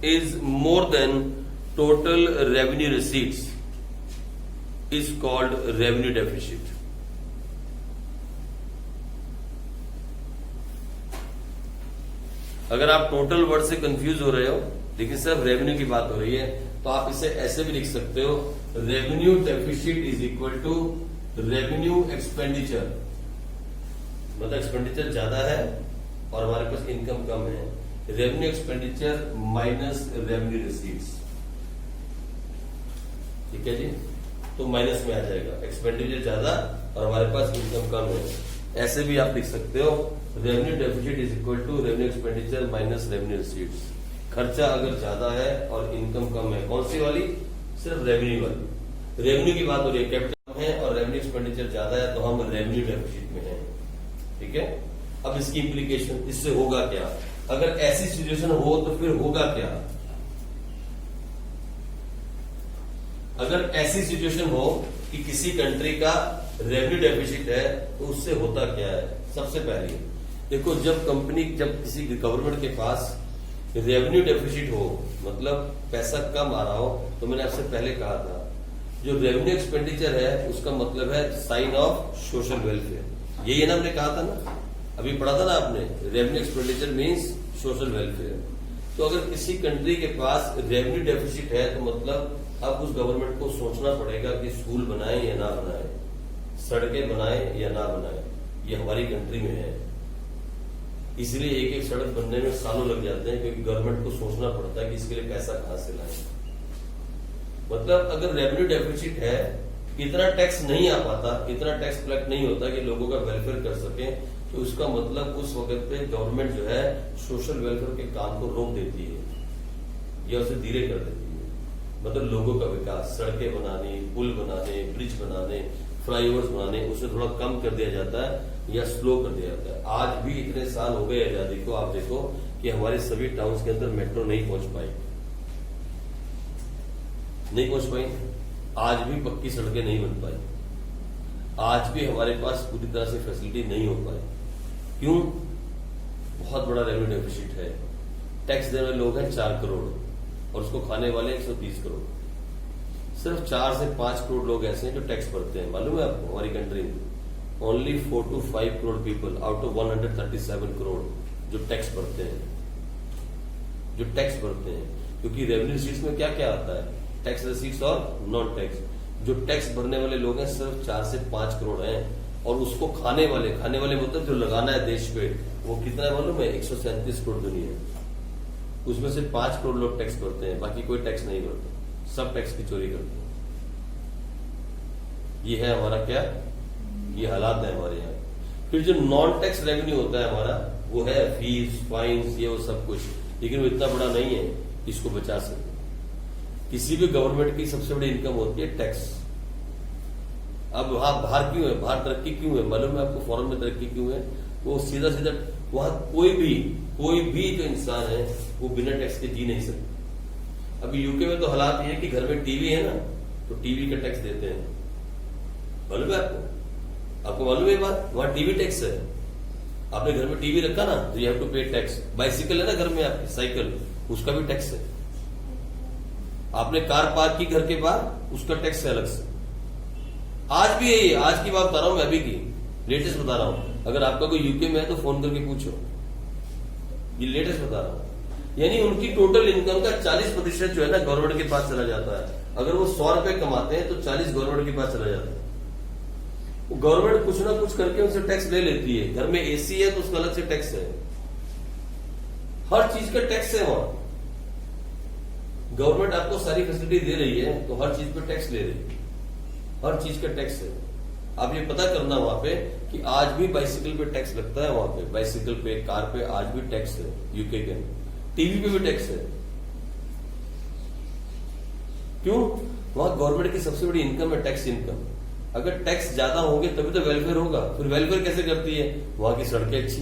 A: is more than total revenue receipts is called revenue deficit. अगर आप total word से confuse हो रहे हो, लेकिन सिर्फ revenue की बात हो रही है, तो आप इसे ऐसे भी लिख सकते हो, revenue deficit is equal to revenue expenditure. मतलब एक्सपेंडिचर ज्यादा है और हमारे पास इनकम कम है। Revenue expenditure minus revenue receipts, ठीक है जी। तो माइनस में आ जाएगा, एक्सपेंडिचर ज्यादा और हमारे पास इनकम कम है। ऐसे भी आप लिख सकते हो, revenue deficit is equal to revenue expenditure minus revenue receipts. खर्चा अगर ज्यादा है और इनकम कम है, कौन सी वाली? सिर्फ रेवेन्यू वाली। रेवेन्यू की बात हो रही है, कैपिटल है और रेवेन्यू एक्सपेंडिचर ज्यादा है, तो हम रेवेन्यू डेफिसिट में है, ठीक है। अब इसकी इम्प्लीकेशन, इससे होगा क्या? अगर ऐसी सिचुएशन हो तो फिर होगा क्या? अगर ऐसी सिचुएशन हो कि किसी कंट्री का रेवेन्यू डेफिसिट है, तो उससे होता क्या है? सबसे पहले देखो, जब किसी गवर्नमेंट के पास रेवेन्यू डेफिसिट हो, मतलब पैसा कम आ रहा हो, तो मैंने आपसे पहले कहा था, जो रेवेन्यू एक्सपेंडिचर है उसका मतलब है साइन ऑफ सोशल वेलफेयर। यही है ना, हमने कहा था ना, अभी पढ़ा था ना आपने, revenue expenditure means social welfare. तो अगर किसी कंट्री के पास रेवेन्यू डेफिसिट है, तो मतलब अब उस गवर्नमेंट को सोचना पड़ेगा कि स्कूल बनाए या ना बनाए, सड़कें बनाए या ना बनाए। ये हमारी कंट्री में है, इसलिए एक एक सड़क बनने में सालों लग जाते हैं, क्योंकि गवर्नमेंट को सोचना पड़ता है कि इसके लिए पैसा कहां से लाए। मतलब अगर रेवेन्यू डेफिसिट है, इतना टैक्स नहीं आ पाता, इतना टैक्स कलेक्ट नहीं होता कि लोगों का वेलफेयर कर सके, तो उसका मतलब उस वक्त पे गवर्नमेंट जो है सोशल वेलफेयर के काम को रोक देती है या उसे धीरे कर देती है। मतलब लोगों का विकास, सड़कें बनाने, पुल बनाने, ब्रिज बनाने, फ्लाईओवर्स बनाने, उसे थोड़ा कम कर दिया जाता है या स्लो कर दिया जाता है। आज भी इतने साल हो गए आजादी को, आप देखो कि हमारे सभी टाउन्स के अंदर मेट्रो नहीं पहुंच पाई, आज भी पक्की सड़कें नहीं बन पाई, आज भी हमारे पास पूरी तरह से फैसिलिटी नहीं हो पाई। क्यों? बहुत बड़ा रेवेन्यू डेफिसिट है। टैक्स देने वाले लोग हैं 4 करोड़ और उसको खाने वाले 130 करोड़। सिर्फ 4 से 5 करोड़ लोग ऐसे हैं जो टैक्स भरते हैं। मालूम है आपको, हमारी कंट्री में only 4 to 5 crore people out of 137 crore जो टैक्स भरते हैं, क्योंकि रेवेन्यू रिसीट्स में क्या क्या आता है, टैक्स रिसीट्स और नॉन टैक्स। जो टैक्स भरने वाले लोग हैं सिर्फ 4 से 5 करोड़ हैं, और उसको खाने वाले मतलब जो लगाना है देश पे, वो कितना है मालूम है, 137 करोड़ दुनिया है। उसमें से 5 करोड़ लोग टैक्स भरते हैं, बाकी कोई टैक्स नहीं भरते, सब टैक्स की चोरी करते हैं। ये है हमारा क्या, ये हालात है हमारे यहाँ। फिर जो नॉन टैक्स रेवेन्यू होता है हमारा, वो है फीस, फाइन्स, ये वो सब कुछ, लेकिन वो इतना बड़ा नहीं है इसको बचा सकते। किसी भी गवर्नमेंट की सबसे बड़ी इनकम होती है टैक्स। अब वहां बाहर क्यों है, बाहर तरक्की क्यों है मालूम है आपको, फॉरेन में तरक्की क्यों है, वो सीधा वहां कोई भी जो इंसान है वो बिना टैक्स के जी नहीं सकता। अभी यूके में तो हालात ये है कि घर में टीवी है ना, तो टीवी का टैक्स देते हैं, मालूम है आपको मालूम है बात, वहां टीवी टैक्स है। आपने घर में टीवी रखा ना, तो यू हैव टू पे टैक्स। बाइसिकल है ना घर में आपकी, साइकिल, उसका भी टैक्स है। आपने कार पार्क की घर के बाहर, उसका टैक्स है अलग से। आज भी यही है, आज की बात बता रहा हूं मैं, अभी की लेटेस्ट बता रहा हूं। अगर आपका कोई यूके में है तो फोन करके पूछो, ये लेटेस्ट बता रहा हूं। यानी उनकी टोटल इनकम का 40% जो है ना गवर्नमेंट के पास चला जाता है। अगर वो 100 रुपए कमाते हैं तो 40 गवर्नमेंट के पास चला जाता है। गवर्नमेंट कुछ ना कुछ करके उनसे टैक्स ले लेती है। घर में एसी है तो उसका अलग से टैक्स है, हर चीज का टैक्स है वहां। गवर्नमेंट आपको सारी फैसिलिटी दे रही है तो हर चीज पे टैक्स ले रही है, हर चीज का टैक्स है। आप ये पता करना वहां पे कि आज भी बाइसिकल पे टैक्स लगता है, वहां पे बाइसिकल पे, कार पे आज भी टैक्स है यूके के। टीवी पे भी टैक्स है। क्यों? वहां गवर्नमेंट की सबसे बड़ी इनकम है टैक्स इनकम। अगर टैक्स ज्यादा होंगे तभी तो वेलफेयर होगा। फिर वेलफेयर कैसे करती है? वहां की सड़कें अच्छी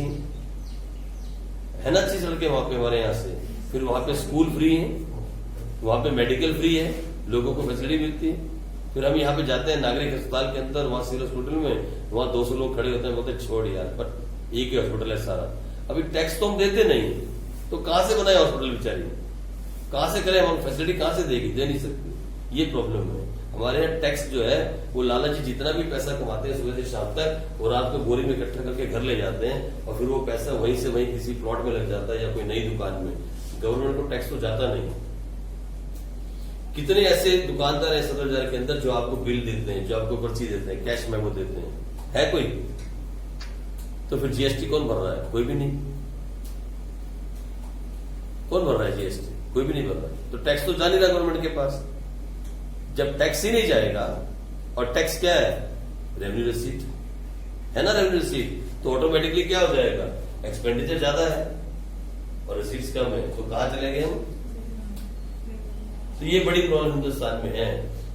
A: है ना, अच्छी सड़कें वहां पे हमारे यहाँ से। फिर वहां पे स्कूल फ्री है, वहां पे मेडिकल फ्री है, लोगों को फैसिलिटी मिलती है। फिर हम यहाँ पे जाते हैं नागरिक अस्पताल के अंदर, वहां सिविल हॉस्पिटल में, वहां 200 लोग खड़े होते हैं, बोलते छोड़ यार, पर एक ही हॉस्पिटल है सारा। अभी टैक्स तो हम देते नहीं, तो कहां से बनाए हॉस्पिटल बेचारी, कहां से करें हम, फैसिलिटी कहां से देगी, दे नहीं सकती। ये प्रॉब्लम है हमारे यहाँ। टैक्स जो है वो लालची जितना भी पैसा कमाते हैं सुबह से शाम तक, और रात को बोरी में इकट्ठा करके घर ले जाते हैं, और फिर वो पैसा वहीं से वहीं किसी प्लॉट में लग जाता है या कोई नई दुकान में। गवर्नमेंट को टैक्स तो जाता नहीं। कितने ऐसे दुकानदार है सदर बाजार के अंदर जो आपको बिल देते हैं, जो आपको पर्ची देते हैं, कैश मेमो देते हैं, है कोई? तो फिर जीएसटी कौन भर रहा है? कोई भी नहीं। कौन भर रहा है जीएसटी? कोई भी नहीं भर रहा है। तो टैक्स तो जा नहीं रहा गवर्नमेंट के पास। जब टैक्स ही नहीं जाएगा, और टैक्स क्या है? रेवेन्यू रिसीट है ना, रेवेन्यू रिसीट, तो ऑटोमेटिकली क्या हो जाएगा? एक्सपेंडिचर ज्यादा है और रिसीट्स कम है, तो कहां चले गए हम? तो ये बड़ी प्रॉब्लम हिंदुस्तान में है,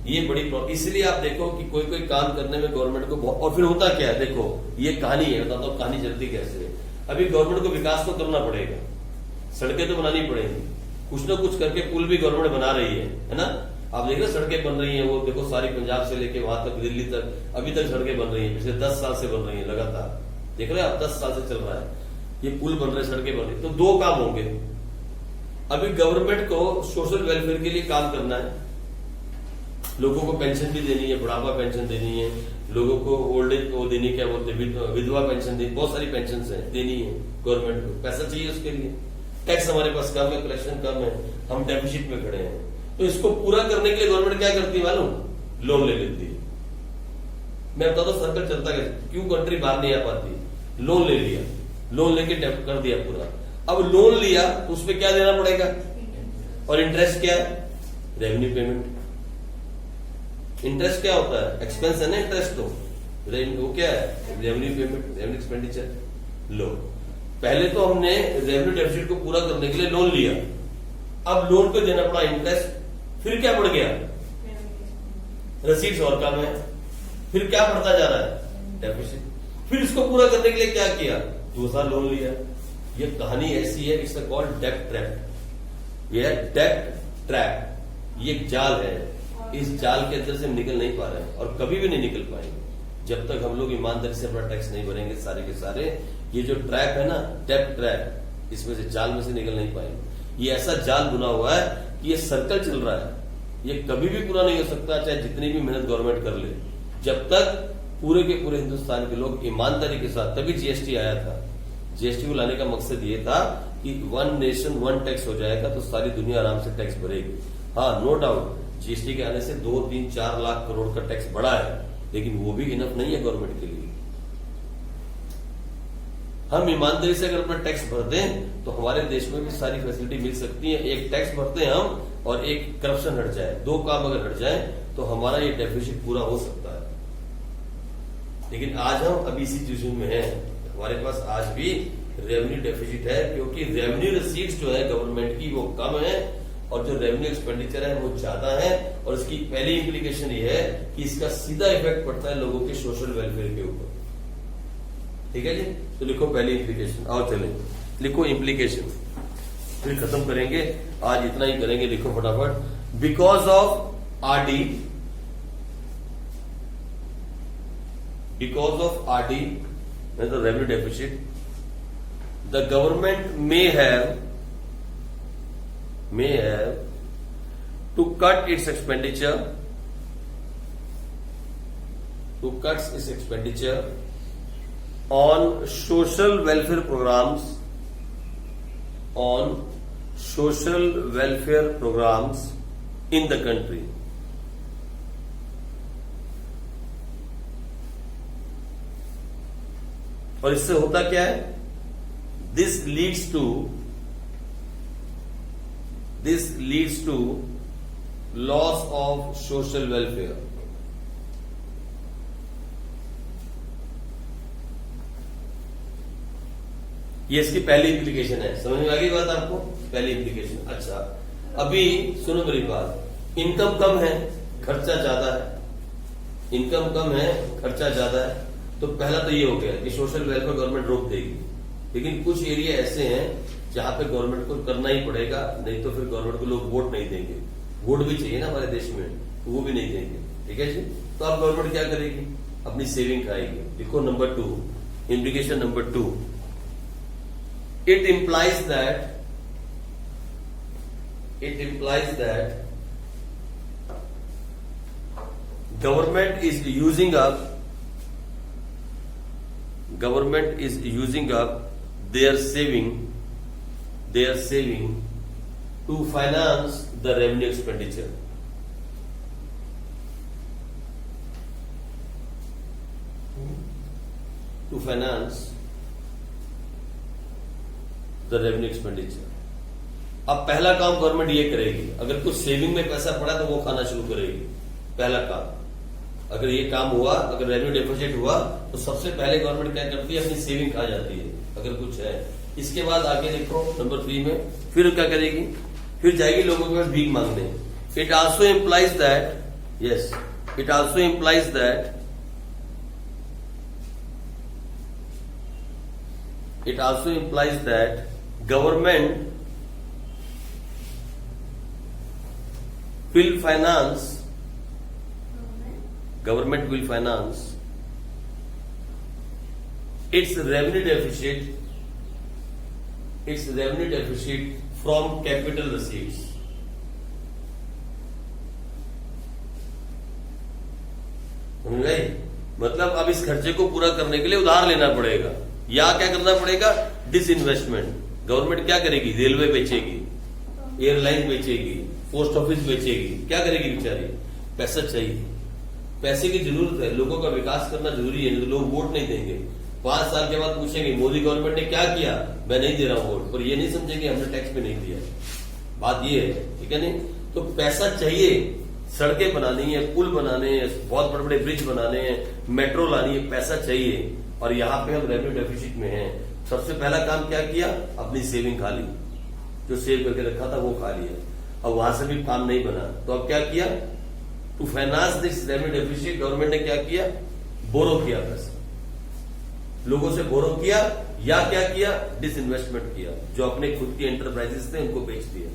A: ये बड़ी प्रॉब्लम। इसलिए आप देखो कि कोई कोई काम करने में गवर्नमेंट को और फिर होता क्या है, देखो ये कहानी है, बताता हूं कहानी चलती कैसे है। अभी गवर्नमेंट को विकास तो करना पड़ेगा, सड़कें तो बनानी पड़ेगी, कुछ ना कुछ करके पुल भी गवर्नमेंट बना रही है ना। आप देख रहे सड़कें बन रही हैं, वो देखो सारी पंजाब से लेके वहां तक, दिल्ली तक, अभी तक सड़कें बन रही हैं। पिछले 10 साल से बन रही है लगातार, देख रहे हैं आप, 10 साल से चल रहा है ये पुल बन रहे, सड़कें बन रही। तो दो काम होंगे। अभी गवर्नमेंट को सोशल वेलफेयर के लिए काम करना है, लोगों को पेंशन भी देनी है, बुढ़ापा पेंशन देनी है, लोगों को ओल्ड एज को देनी, क्या बोलते हैं, विधवा पेंशन देनी, बहुत सारी पेंशन है देनी है गवर्नमेंट को। पैसा चाहिए उसके लिए, टैक्स हमारे पास कम है, कलेक्शन कम है, हम डेफिसिट में खड़े हैं। तो इसको पूरा करने के लिए गवर्नमेंट क्या करती है मालूम? लोन ले लेती है। मैं बताता हूं सर्कल चलता कैसे, क्यों कंट्री बाहर नहीं आ पाती? लोन ले लिया, लोन लेके कर दिया पूरा। अब लोन लिया तो उस पर क्या देना पड़ेगा, और इंटरेस्ट क्या है? Revenue payment. इंटरेस्ट क्या होता है? एक्सपेंस है ना इंटरेस्ट, तो वो क्या है? Revenue payment, revenue expenditure. लो, पहले तो हमने रेवेन्यू डेफिसिट को पूरा करने के लिए लोन लिया, अब लोन पे देना पड़ा इंटरेस्ट, फिर क्या बढ़ गया? रसीट्स और कम है, फिर क्या बढ़ता जा रहा है? डेफिसिट। फिर इसको पूरा करने के लिए क्या किया? दूसरा लोन लिया। ये कहानी ऐसी है, इट्स कॉल्ड डेट ट्रैप। ये है डेट ट्रैप, ये एक जाल है। इस जाल के अंदर से हम निकल नहीं पा रहे हैं और कभी भी नहीं निकल पाएंगे जब तक हम लोग ईमानदारी से अपना टैक्स नहीं भरेंगे सारे के सारे। ये जो ट्रैप है ना, डेट ट्रैप, इसमें से जाल में से निकल नहीं पाएंगे। ये ऐसा जाल बुना हुआ है कि ये सर्कल चल रहा है, ये कभी भी पूरा नहीं हो सकता, चाहे जितनी भी मेहनत गवर्नमेंट कर ले। जब तक पूरे के पूरे हिंदुस्तान के लोग ईमानदारी के साथ, तभी जीएसटी आया था। जीएसटी को लाने का मकसद ये था कि वन नेशन वन टैक्स हो जाएगा तो सारी दुनिया आराम से टैक्स भरेगी। हाँ, नो डाउट जीएसटी के आने से 2, 3, 4 लाख करोड़ का टैक्स बढ़ा है, लेकिन वो भी इनफ नहीं है गवर्नमेंट के लिए। हम ईमानदारी से अगर अपना टैक्स भर दें तो हमारे देश में भी सारी फैसिलिटी मिल सकती है। एक टैक्स भरते हैं हम और एक करप्शन हट जाए, 2 काम अगर हट जाए तो हमारा ये डेफिसिट पूरा हो सकता है। लेकिन आज हम अभी इसी सिचुएशन में हैं, हमारे पास आज भी रेवेन्यू डेफिसिट है, क्योंकि रेवेन्यू रिसीट्स जो है गवर्नमेंट की वो कम है और जो रेवेन्यू एक्सपेंडिचर है वो ज्यादा है। और इसकी पहली इंप्लीकेशन ये है कि इसका सीधा इफेक्ट पड़ता है लोगों के सोशल वेलफेयर के ऊपर। ठीक है जी, तो लिखो पहली इंप्लीकेशन। आओ चले लिखो इंप्लीकेशन, फिर खत्म करेंगे, आज इतना ही करेंगे। लिखो फटाफट। Because of RD, because of RD मतलब revenue deficit, the government may have to cut its expenditure on social welfare programs in the country. और इससे होता क्या है? This leads to loss of social welfare. ये इसकी पहली इंप्लीकेशन है। समझ में आ गई बात आपको? पहली इंप्लीकेशन। अच्छा, अभी सुनो मेरी बात। इनकम कम है, खर्चा ज्यादा है। इनकम कम है, खर्चा ज्यादा है, तो पहला तो ये हो गया कि सोशल वेलफेयर गवर्नमेंट रोक देगी। लेकिन कुछ एरिया ऐसे हैं जहां पे गवर्नमेंट को करना ही पड़ेगा, नहीं तो फिर गवर्नमेंट को लोग वोट नहीं देंगे। वोट भी चाहिए ना हमारे देश में, तो वो भी नहीं देंगे। ठीक है जी, तो अब गवर्नमेंट क्या करेगी? अपनी सेविंग खाएगी। देखो number 2, implication number 2, it implies that government is using up their saving to finance the revenue expenditure. To finance the revenue expenditure. अब पहला काम गवर्नमेंट ये करेगी, अगर कुछ सेविंग में पैसा पड़ा तो वो खाना शुरू करेगी। पहला काम, अगर ये काम हुआ, अगर रेवेन्यू डेफिसिट हुआ, तो सबसे पहले गवर्नमेंट क्या करती है? अपनी सेविंग खा जाती है अगर कुछ है। इसके बाद आगे देखो नंबर 3 में, फिर क्या करेगी? फिर जाएगी लोगों के पास भीख मांगने। It also implies that government will finance its revenue deficit from capital receipts. मतलब अब इस खर्चे को पूरा करने के लिए उधार लेना पड़ेगा, या क्या करना पड़ेगा? डिसइन्वेस्टमेंट। गवर्नमेंट क्या करेगी? रेलवे बेचेगी, एयरलाइन बेचेगी, पोस्ट ऑफिस बेचेगी। क्या करेगी बेचारी? पैसा चाहिए, पैसे की जरूरत है, लोगों का विकास करना जरूरी है, नहीं तो लोग वोट नहीं देंगे। 5 साल के बाद पूछेंगे मोदी गवर्नमेंट ने क्या किया? मैं नहीं दे रहा हूं वोट। पर ये नहीं समझेंगे हमने टैक्स पे नहीं दिया। बात ये है, ठीक है नहीं? तो पैसा चाहिए, सड़कें बनानी है, पुल बनाने हैं, बहुत बड़े बड़े ब्रिज बनाने हैं, मेट्रो लानी है, पैसा चाहिए। और यहाँ पे हम रेवेन्यू डेफिसिट में हैं। सबसे पहला काम क्या किया? अपनी सेविंग खा ली, जो सेव करके रखा था वो खा लिया। अब वहां से भी काम नहीं बना, तो अब क्या किया? To finance this revenue deficit government ने क्या किया? बोरो किया, पैसा लोगों से बोरो किया, या क्या किया? डिसइन्वेस्टमेंट किया, जो अपने खुद की एंटरप्राइजेस थे उनको बेच दिया।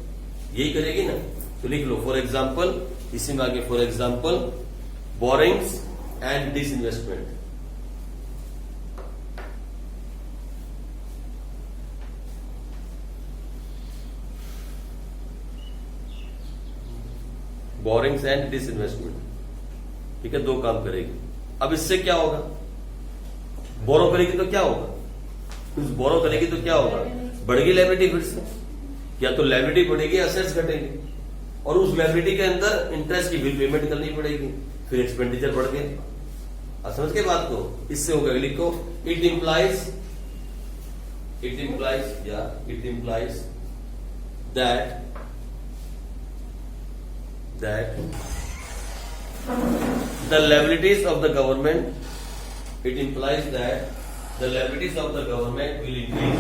A: यही करेगी ना? तो लिख लो फॉर एग्जाम्पल, इसी में आगे for example borings and disinvestment. Borings and disinvestment, ठीक है? 2 काम करेगी। अब इससे क्या होगा? बोरो करेगी तो क्या होगा? कुछ बोरो करेगी तो क्या होगा? बढ़ेगी लायबिलिटी फिर से, या तो लायबिलिटी बढ़ेगी, असेट्स घटेंगे, और उस लायबिलिटी के अंदर इंटरेस्ट की बिल पेमेंट करनी पड़ेगी, फिर एक्सपेंडिचर बढ़ गए। अब समझ के बात को, इससे होगा, लिखो it implies that the liabilities of the government, it implies that the liabilities of the government will increase.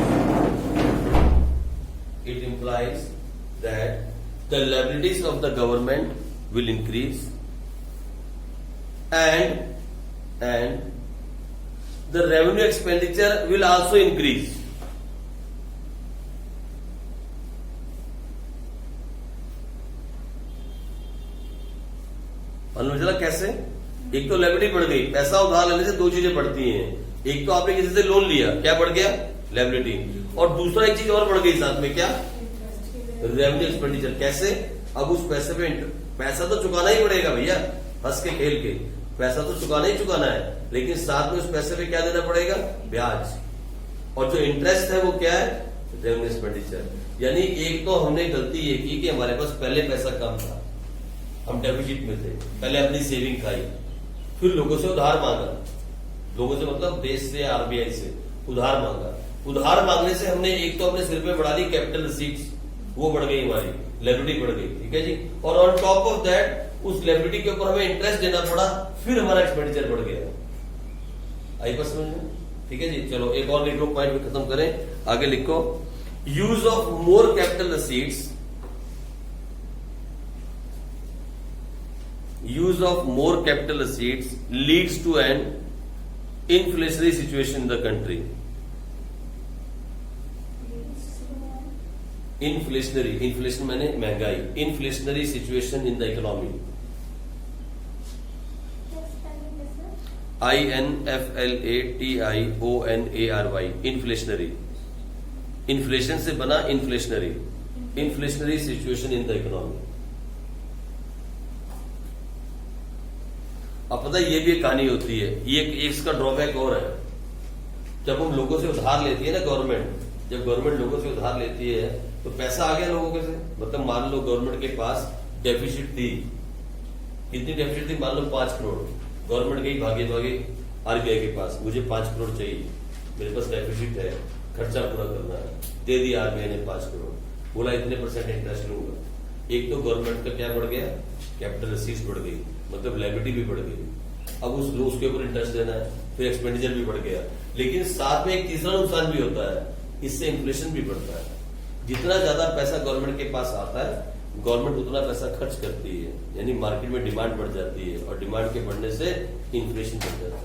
A: It implies that the liabilities of the government will increase, and the revenue expenditure will also increase. मालूम चला कैसे? एक तो liability बढ़ गई, पैसा उधार लेने से दो चीजें बढ़ती हैं, एक तो आपने किसी से लोन लिया, क्या बढ़ गया? लायबिलिटी, और दूसरा एक चीज और बढ़ गई साथ में, क्या? Revenue expenditure. कैसे? अब उस पैसे पे पैसा तो चुकाना ही पड़ेगा भैया, हंस के खेल के पैसा तो चुकाना ही चुकाना है, लेकिन साथ में उस पैसे पे क्या देना पड़ेगा? ब्याज, और जो इंटरेस्ट है वो क्या है? Revenue expenditure. यानी एक तो हमने गलती ये की कि हमारे पास पहले पैसा कम था, हम डेफिसिट में थे, पहले अपनी सेविंग खाई, फिर लोगों से उधार मांगा, लोगों से मतलब देश से, आरबीआई से उधार मांगा। उधार मांगने से हमने एक तो अपने सिर पे बढ़ा दी कैपिटल रिसीट्स, वो बढ़ गई, हमारी लायबिलिटी बढ़ गई, ठीक है जी। और ऑन टॉप ऑफ दैट उस लायबिलिटी के ऊपर हमें इंटरेस्ट देना पड़ा, फिर हमारा एक्सपेंडिचर बढ़ गया। आई बात समझ में? ठीक है जी। चलो एक और लिखो, पॉइंट खत्म करें, आगे लिखो, use of more capital receipts, use of more capital receipts leads to an inflationary situation in the country. Inflation माने महंगाई, inflationary situation in the economy. INFLATIONARY, inflationary. Inflation से बना inflationary situation in the economy. अब पता है ये भी एक कहानी होती है, ये इसका ड्रॉबैक और है, जब हम लोगों से उधार लेती है ना गवर्नमेंट, जब गवर्नमेंट लोगों से उधार लेती है तो पैसा आ गया लोगों के से, मतलब मान लो गवर्नमेंट के पास डेफिसिट थी, कितनी डेफिसिट थी? मान लो 5 करोड़, गवर्नमेंट गई भागे आरबीआई के पास, मुझे 5 करोड़ चाहिए, मेरे पास डेफिसिट है, खर्चा पूरा करना है, दे दिया आरबीआई ने 5 करोड़, बोला इतने % इंटरेस्ट लूंगा। एक तो गवर्नमेंट का क्या बढ़ गया? कैपिटल रिसीट्स बढ़ गई, मतलब लायबिलिटी भी बढ़ गई, अब उसके ऊपर इंटरेस्ट देना है, फिर एक्सपेंडिचर भी बढ़ गया। लेकिन साथ में एक तीसरा नुकसान भी होता है, इससे इन्फ्लेशन भी बढ़ता है। जितना ज्यादा पैसा गवर्नमेंट के पास आता है, गवर्नमेंट उतना पैसा खर्च करती है, यानी मार्केट में डिमांड बढ़ जाती है, और डिमांड के बढ़ने से इन्फ्लेशन बढ़ जाता है।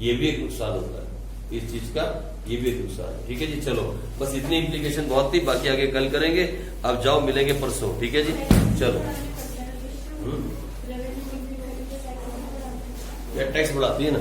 A: ये भी एक नुकसान होता है इस चीज का, ये भी एक नुकसान है। ठीक है जी। चलो बस इतनी इम्प्लीकेशन बहुत थी, बाकी आगे कल करेंगे। अब जाओ, मिलेंगे परसों, ठीक है जी। चलो टैक्स बढ़ाती है ना।